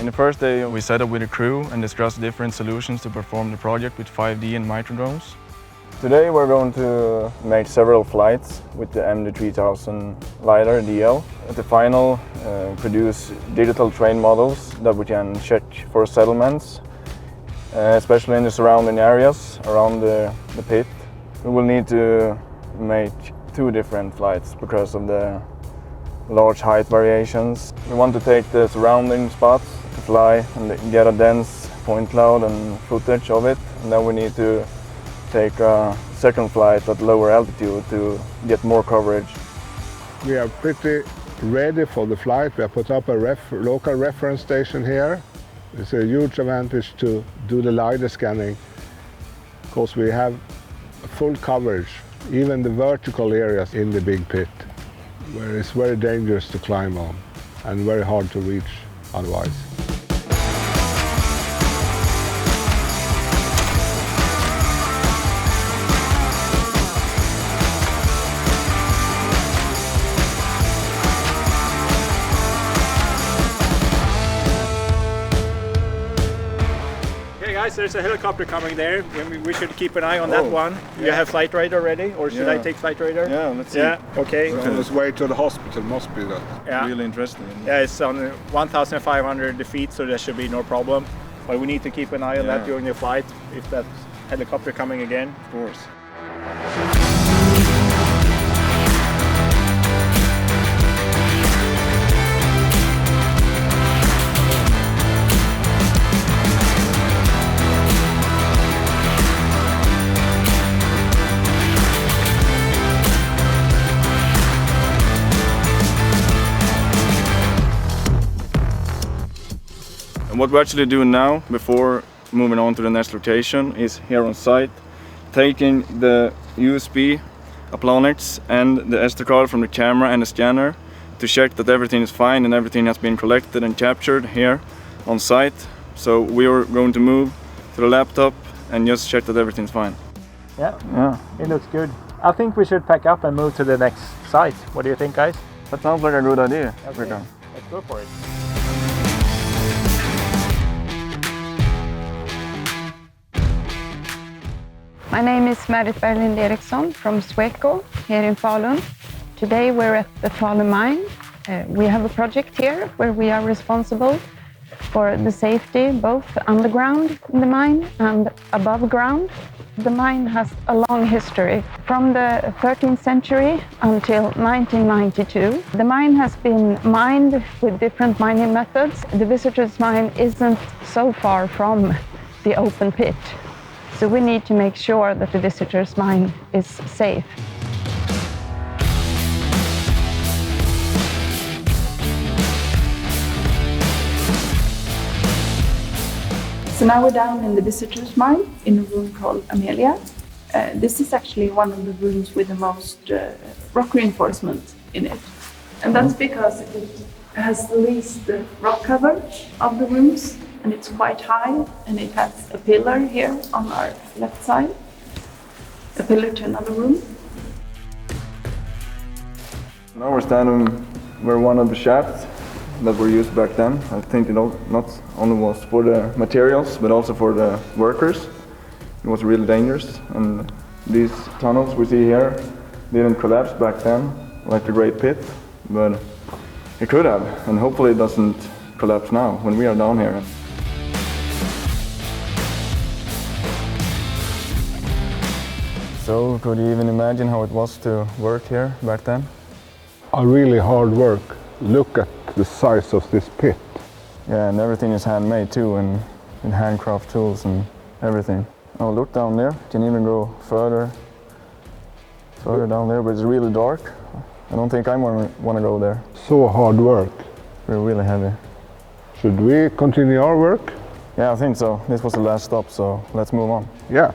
In the first day we set up with a crew and discussed different solutions to perform the project with 5D and Microdrones. Today we're going to make several flights with the MD3000 LiDAR DL. At the final, produce digital train models that we can check for settlements, especially in the surrounding areas around the pit. We will need to make 2 different flights because of the large height variations. We want to take the surrounding spots to fly and get a dense point cloud and footage of it, and then we need to take a second flight at lower altitude to get more coverage. We are pretty ready for the flight. We have put up a local reference station here. It's a huge advantage to do the LiDAR scanning because we have full coverage, even the vertical areas in the big pit, where it's very dangerous to climb on and very hard to reach otherwise. There's a helicopter coming there. We should keep an eye on that one. You have flight radar ready, or should I take flight radar? Yeah, let's see. Yeah, okay. So on its way to the hospital must be that. Yeah. Really interesting. Yeah, it's on 1,500 feet, so there should be no problem. But we need to keep an eye on that during the flight, if that helicopter coming again. Of course. And what we're actually doing now, before moving on to the next location, is here on site, taking the USB applonics and the SD card from the camera and the scanner to check that everything is fine and everything has been collected and captured here on site. So we are going to move to the laptop and just check that everything's fine. Yeah, it looks good. I think we should pack up and move to the next site. What do you think, guys? That sounds like a good idea. Okay. Let's go for it. My name is Marit Berlind Eriksson from Sweco here in Falun. Today we're at the Falun Mine. We have a project here where we are responsible for the safety both underground in the mine and above ground. The mine has a long history. From the 13th century until 1992, the mine has been mined with different mining methods. The visitors' mine isn't so far from the open pit. So we need to make sure that the visitors' mine is safe. So now we're down in the visitors' mine in a room called Amelia. This is actually one of the rooms with the most rock reinforcement in it. And that's because it has the least rock cover of the rooms. And it's quite high, and it has a pillar here on our left side, a pillar to another room. Now we're standing where one of the shafts that were used back then. I think it not only was for the materials, but also for the workers. It was really dangerous, and these tunnels we see here didn't collapse back then, like the Great Pit, but it could have, and hopefully it doesn't collapse now when we are down here. So, could you even imagine how it was to work here back then? A really hard work. Look at the size of this pit. Yeah, and everything is handmade too, and handcraft tools and everything. Oh, look down there. You can even go further down there, but it's really dark. I don't think I want to go there. So hard work. We're really heavy. Should we continue our work? Yeah, I think so. This was the last stop, so let's move on. Yeah.